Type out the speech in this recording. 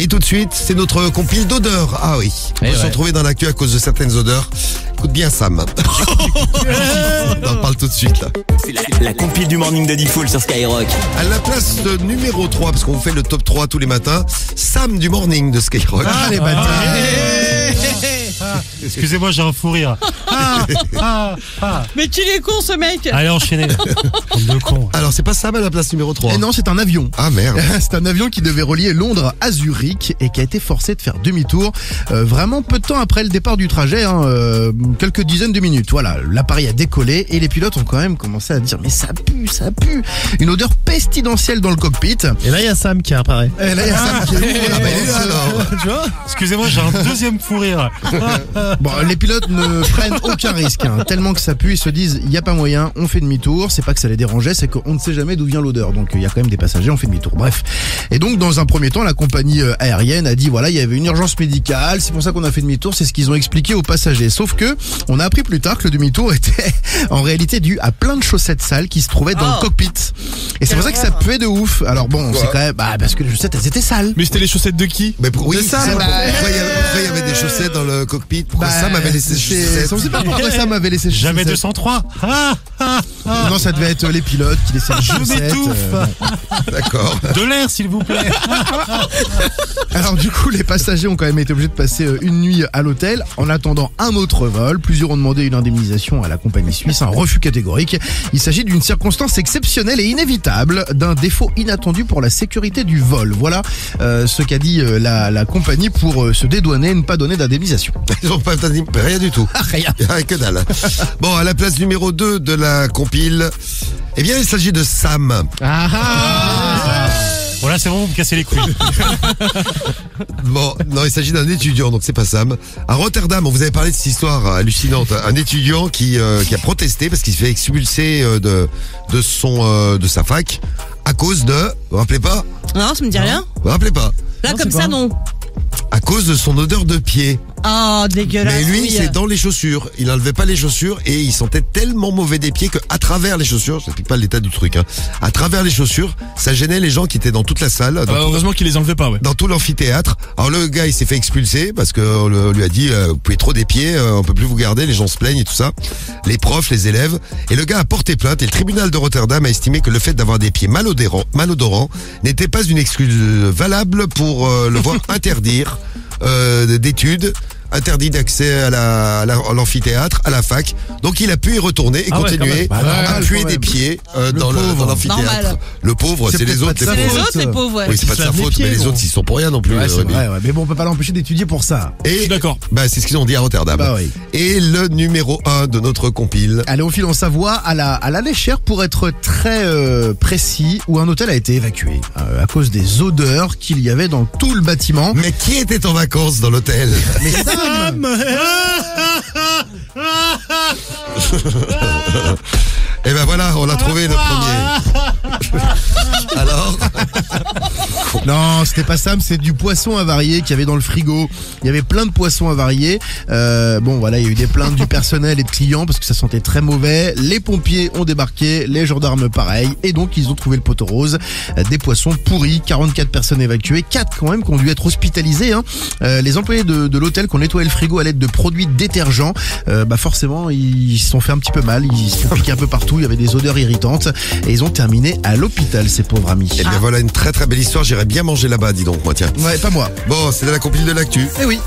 Et tout de suite, c'est notre compile d'odeurs. Ah oui, on peut se retrouver dans l'actu à cause de certaines odeurs. Écoute bien Sam. On en parle tout de suite là. C'est la compile du morning de Diffoul sur Skyrock. À la place de numéro 3, parce qu'on vous fait le top 3 tous les matins, Sam du morning de Skyrock. Ah les bâtards. Excusez-moi, j'ai un fou rire. Mais qu'il est con ce mec. Allez, enchaînez. Bande de cons. Alors c'est pas Sam à la place numéro 3. Et non, c'est un avion. Ah merde. C'est un avion qui devait relier Londres à Zurich et qui a été forcé de faire demi-tour vraiment peu de temps après le départ du trajet, quelques dizaines de minutes. Voilà, l'appareil a décollé et les pilotes ont quand même commencé à dire mais ça pue. Une odeur pestilentielle dans le cockpit. Et là, il y a Sam qui apparaît. Et là, il y a Sam qui est Il est là, alors. Tu vois? Excusez-moi, j'ai un deuxième fou rire. Bon, les pilotes ne prennent aucun risque, tellement que ça pue, ils se disent il y a pas moyen, on fait demi-tour. C'est pas que ça les dérangeait, c'est qu'on ne sait jamais d'où vient l'odeur. Donc il y a quand même des passagers, on fait demi-tour. Bref. Et donc dans un premier temps, la compagnie aérienne a dit voilà, il y avait une urgence médicale, c'est pour ça qu'on a fait demi-tour, c'est ce qu'ils ont expliqué aux passagers. Sauf que on a appris plus tard que le demi-tour était en réalité dû à plein de chaussettes sales qui se trouvaient dans le cockpit. Et c'est pour ça que ça puait de ouf. Alors bon, c'est quand même parce que les chaussettes elles étaient sales. Mais c'était les chaussettes de qui? Mais oui, De Sam. c'est ça, pourquoi il y avait des chaussettes dans le cockpit? Pourquoi Sam avait laissé ses chaussettes? On sait pas pourquoi Sam avait laissé ses Jamais chaussettes. 203. Non, ça devait être les pilotes qui laissaient les Je chaussettes. m'étouffe. D'accord. De l'air, s'il vous plaît. Alors du coup, les passagers ont quand même été obligés de passer une nuit à l'hôtel en attendant un autre vol. Plusieurs ont demandé une indemnisation à la compagnie suisse, un refus catégorique. Il s'agit d'une circonstance exceptionnelle et inévitable, d'un défaut inattendu pour la sécurité du vol. Voilà ce qu'a dit la compagnie pour se dédouaner et ne pas donner d'indemnisation. Ils ont pas dit rien du tout. Rien. Que dalle. Bon, à la place numéro 2 de la compile, eh bien, il s'agit de Sam. Bon, là, c'est bon, vous me cassez les couilles. Bon, non, il s'agit d'un étudiant, donc c'est pas Sam. À Rotterdam, on vous avait parlé de cette histoire hallucinante. Un étudiant qui a protesté parce qu'il se fait expulser de sa fac à cause de, vous vous rappelez pas? Non, ça me dit rien. Vous vous rappelez pas? Là, comme ça, non. À cause de son odeur de pied. Oh, dégueulasse. Mais lui, oui. c'est dans les chaussures. Il n'enlevait pas les chaussures et il sentait tellement mauvais des pieds qu'à travers les chaussures, je n'explique pas l'état du truc, à travers les chaussures, ça gênait les gens qui étaient dans toute la salle, Heureusement qu'il les enlevait pas, ouais. dans tout l'amphithéâtre. Alors le gars, il s'est fait expulser parce qu'on lui a dit, vous pouvez trop des pieds, on peut plus vous garder, les gens se plaignent et tout ça. Les profs, les élèves. Et le gars a porté plainte et le tribunal de Rotterdam a estimé que le fait d'avoir des pieds malodorants n'était pas une excuse valable pour le voir interdire d'études, interdit d'accès à l'amphithéâtre, à la fac. Donc il a pu y retourner et continuer à puer des pieds dans l'amphithéâtre. Normal. Le pauvre, c'est les autres. C'est les autres, les pauvres, ouais. Oui, c'est pas de sa faute, mais les autres, ils sont pour rien non plus. Ouais, c'est Rémi. vrai, ouais. Mais bon, on peut pas l'empêcher d'étudier pour ça. Et Je suis d'accord. c'est ce qu'ils ont dit à Rotterdam. Bah oui. Et le numéro 1 de notre compile. Allez, on file en Savoie à la Léchère pour être très précis, où un hôtel a été évacué à cause des odeurs qu'il y avait dans tout le bâtiment. Mais qui était en vacances dans l'hôtel? Mais Sam. Et ben voilà, on l'a trouvé le premier. Alors? Non, c'était pas Sam, c'est du poisson avarié qu'il y avait dans le frigo. Il y avait plein de poissons avariés. Bon, voilà, il y a eu des plaintes du personnel et de clients parce que ça sentait très mauvais. Les pompiers ont débarqué, les gendarmes pareil, et donc ils ont trouvé le poteau rose. Des poissons pourris, 44 personnes évacuées, 4 quand même qui ont dû être hospitalisés. Les employés de l'hôtel qui ont nettoyé le frigo à l'aide de produits détergents, forcément ils se sont fait un petit peu mal, ils se sont piqués un peu partout, il y avait des odeurs irritantes et ils ont terminé à l'hôpital, ces pauvres amis. Et bien voilà une très très belle histoire, j'irais bien manger là-bas, dis donc moi tiens. Ouais, pas moi. Bon, c'est de la compile de l'actu. Eh oui.